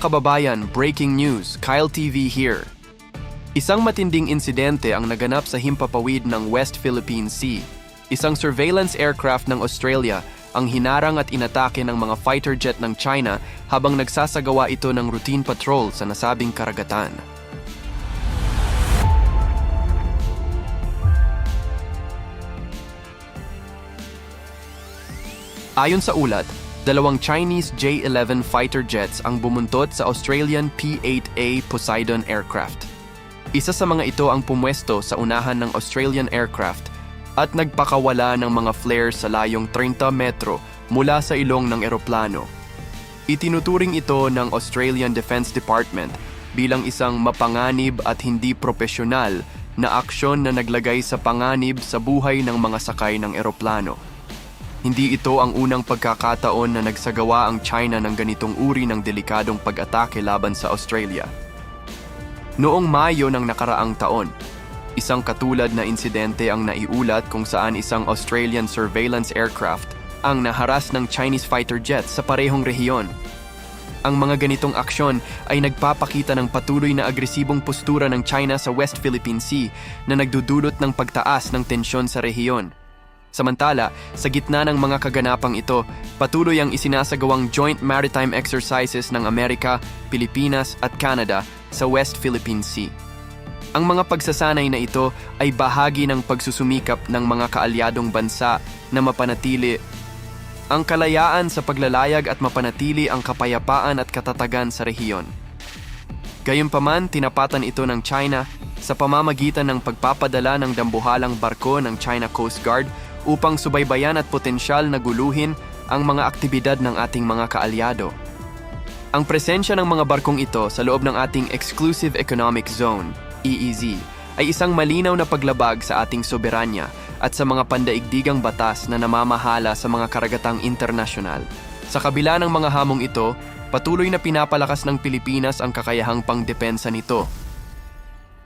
kababayan, breaking news, Kyle TV here. Isang matinding insidente ang naganap sa himpapawid ng West Philippine Sea. Isang surveillance aircraft ng Australia ang hinarang at inatake ng mga fighter jet ng China habang nagsasagawa ito ng routine patrol sa nasabing karagatan. Ayon sa ulat, dalawang Chinese J-11 fighter jets ang bumuntot sa Australian P-8A Poseidon aircraft. Isa sa mga ito ang pumwesto sa unahan ng Australian aircraft at nagpakawala ng mga flares sa layong 30 metro mula sa ilong ng eroplano. Itinuturing ito ng Australian Defence Department bilang isang mapanganib at hindi propesyonal na aksyon na naglagay sa panganib sa buhay ng mga sakay ng eroplano. Hindi ito ang unang pagkakataon na nagsagawa ang China ng ganitong uri ng delikadong pag-atake laban sa Australia. Noong Mayo ng nakaraang taon, isang katulad na insidente ang naiulat kung saan isang Australian surveillance aircraft ang naharas ng Chinese fighter jets sa parehong rehiyon. Ang mga ganitong aksyon ay nagpapakita ng patuloy na agresibong postura ng China sa West Philippine Sea na nagdudulot ng pagtaas ng tensyon sa rehiyon. Samantala, sa gitna ng mga kaganapang ito, patuloy ang isinasagawang joint maritime exercises ng Amerika, Pilipinas at Canada sa West Philippine Sea. Ang mga pagsasanay na ito ay bahagi ng pagsusumikap ng mga kaalyadong bansa na mapanatili ang kalayaan sa paglalayag at mapanatili ang kapayapaan at katatagan sa rehiyon. Gayunpaman, tinapatan ito ng China sa pamamagitan ng pagpapadala ng dambuhalang barko ng China Coast Guard upang subaybayan at potensyal na guluhin ang mga aktibidad ng ating mga kaalyado. Ang presensya ng mga barkong ito sa loob ng ating Exclusive Economic Zone, EEZ, ay isang malinaw na paglabag sa ating soberanya at sa mga pandaigdigang batas na namamahala sa mga karagatang internasyonal. Sa kabila ng mga hamong ito, patuloy na pinapalakas ng Pilipinas ang kakayahang pangdepensa nito.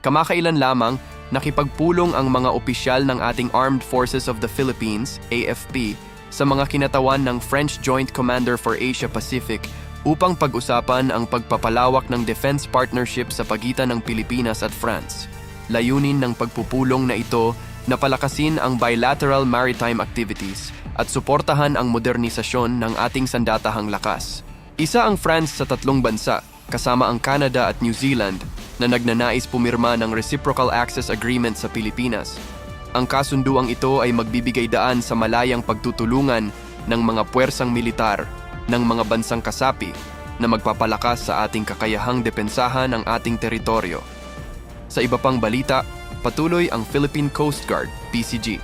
Kamakailan lamang, nakipagpulong ang mga opisyal ng ating Armed Forces of the Philippines, AFP, sa mga kinatawan ng French Joint Commander for Asia-Pacific upang pag-usapan ang pagpapalawak ng defense partnership sa pagitan ng Pilipinas at France. Layunin ng pagpupulong na ito na palakasin ang bilateral maritime activities at suportahan ang modernisasyon ng ating sandatahang lakas. Isa ang France sa 3 bansa, kasama ang Canada at New Zealand, na nagnanais pumirma ng Reciprocal Access Agreement sa Pilipinas. Ang kasunduang ito ay magbibigay daan sa malayang pagtutulungan ng mga puwersang militar ng mga bansang kasapi na magpapalakas sa ating kakayahang depensahan ang ating teritoryo. Sa iba pang balita, patuloy ang Philippine Coast Guard, PCG,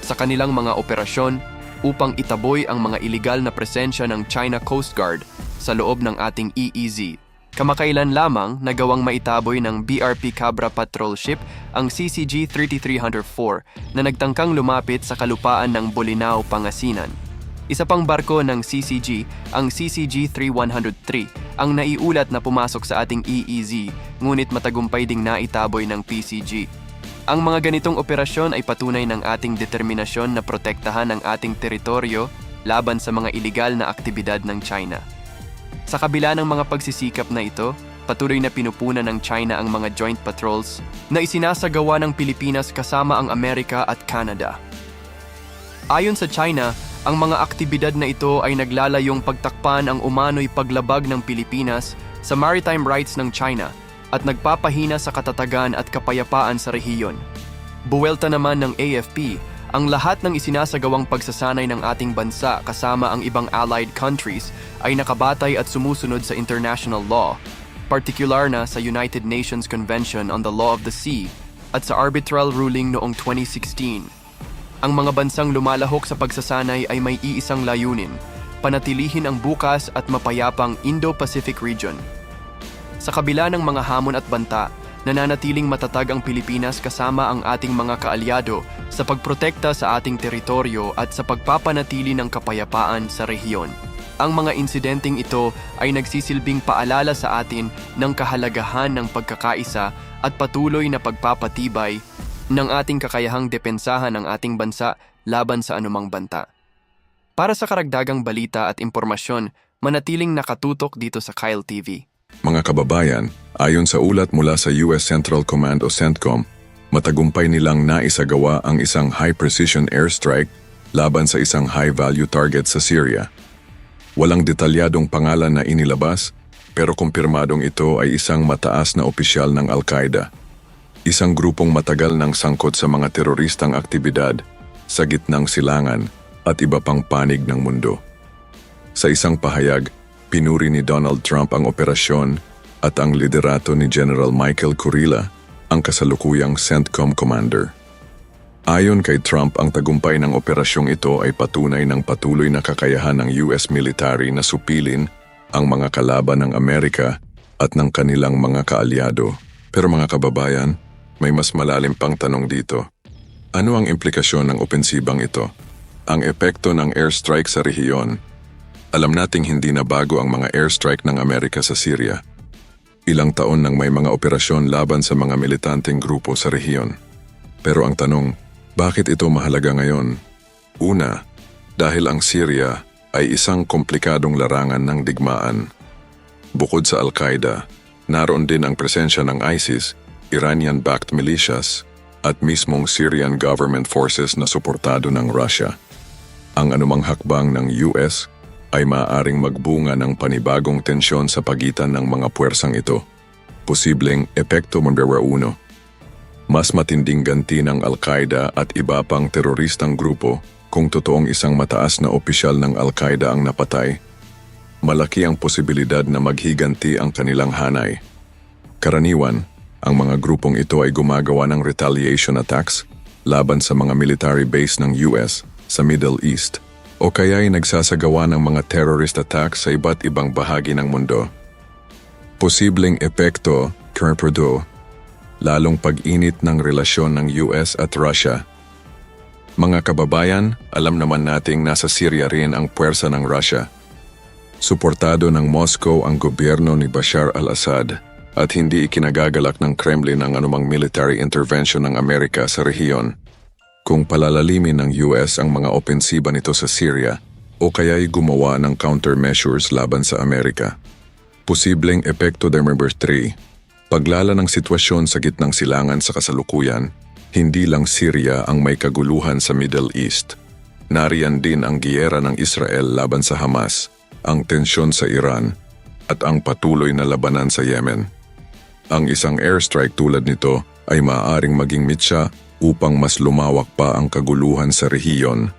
sa kanilang mga operasyon upang itaboy ang mga iligal na presensya ng China Coast Guard sa loob ng ating EEZ. Kamakailan lamang nagawang maitaboy ng BRP Cabra Patrol Ship ang CCG 3304 na nagtangkang lumapit sa kalupaan ng Bolinao, Pangasinan. Isa pang barko ng CCG, ang CCG 3103, ang naiulat na pumasok sa ating EEZ, ngunit matagumpay ding naitaboy ng PCG. Ang mga ganitong operasyon ay patunay ng ating determinasyon na protektahan ang ating teritoryo laban sa mga iligal na aktibidad ng China. Sa kabila ng mga pagsisikap na ito, patuloy na pinupunan ng China ang mga joint patrols na isinasagawa ng Pilipinas kasama ang Amerika at Canada. Ayon sa China, ang mga aktibidad na ito ay naglalayong pagtakpan ang umano'y paglabag ng Pilipinas sa maritime rights ng China at nagpapahina sa katatagan at kapayapaan sa rehiyon. Buwelta naman ng AFP, ang lahat ng isinasagawang pagsasanay ng ating bansa kasama ang ibang allied countries ay nakabatay at sumusunod sa international law, partikular na sa United Nations Convention on the Law of the Sea at sa arbitral ruling noong 2016. Ang mga bansang lumalahok sa pagsasanay ay may iisang layunin, panatilihin ang bukas at mapayapang Indo-Pacific region. Sa kabila ng mga hamon at banta, nananatiling matatag ang Pilipinas kasama ang ating mga kaalyado sa pagprotekta sa ating teritoryo at sa pagpapanatili ng kapayapaan sa rehiyon. Ang mga insidenteng ito ay nagsisilbing paalala sa atin ng kahalagahan ng pagkakaisa at patuloy na pagpapatibay ng ating kakayahang depensahan ang ating bansa laban sa anumang banta. Para sa karagdagang balita at impormasyon, manatiling nakatutok dito sa Kyle TV. Mga kababayan, ayon sa ulat mula sa US Central Command o CENTCOM, matagumpay nilang naisagawa ang isang high-precision airstrike laban sa isang high-value target sa Syria. Walang detalyadong pangalan na inilabas, pero kumpirmadong ito ay isang mataas na opisyal ng Al-Qaeda. Isang grupong matagal nang sangkot sa mga teroristang aktibidad sa gitnang silangan at iba pang panig ng mundo. Sa isang pahayag, pinuri ni Donald Trump ang operasyon at ang liderato ni General Michael Kurilla, ang kasalukuyang CENTCOM commander. Ayon kay Trump, ang tagumpay ng operasyong ito ay patunay ng patuloy na kakayahan ng US military na supilin ang mga kalaban ng Amerika at ng kanilang mga kaalyado. Pero mga kababayan, may mas malalim pang tanong dito. Ano ang implikasyon ng opensibang ito? Ang epekto ng airstrike sa rehiyon. Alam nating hindi na bago ang mga airstrike ng Amerika sa Syria. Ilang taon nang may mga operasyon laban sa mga militanteng grupo sa rehiyon. Pero ang tanong, bakit ito mahalaga ngayon? Una, dahil ang Syria ay isang komplikadong larangan ng digmaan. Bukod sa Al-Qaeda, naroon din ang presensya ng ISIS, Iranian-backed militias, at mismong Syrian government forces na suportado ng Russia. Ang anumang hakbang ng US ay maaaring magbunga ng panibagong tensyon sa pagitan ng mga puwersang ito. Posibleng epekto numero 1. Mas matinding ganti ng Al-Qaeda at iba pang teroristang grupo kung totoong isang mataas na opisyal ng Al-Qaeda ang napatay. Malaki ang posibilidad na maghiganti ang kanilang hanay. Karaniwan, ang mga grupong ito ay gumagawa ng retaliation attacks laban sa mga military base ng US sa Middle East o kaya ay nagsasagawa ng mga terrorist attacks sa iba't ibang bahagi ng mundo. Posibleng epekto, Purdue, lalong pag-init ng relasyon ng US at Russia. Mga kababayan, alam naman nating nasa Syria rin ang puwersa ng Russia. Suportado ng Moscow ang gobyerno ni Bashar al-Assad at hindi ikinagagalak ng Kremlin ang anumang military intervention ng Amerika sa rehiyon. Kung palalalimin ng US ang mga opensiba nito sa Syria o kaya'y gumawa ng countermeasures laban sa Amerika. Posibleng epekto number 3. Paglala ng sitwasyon sa gitnang silangan sa kasalukuyan, hindi lang Syria ang may kaguluhan sa Middle East. Nariyan din ang giyera ng Israel laban sa Hamas, ang tensyon sa Iran, at ang patuloy na labanan sa Yemen. Ang isang airstrike tulad nito ay maaaring maging mitsa upang mas lumawak pa ang kaguluhan sa rehiyon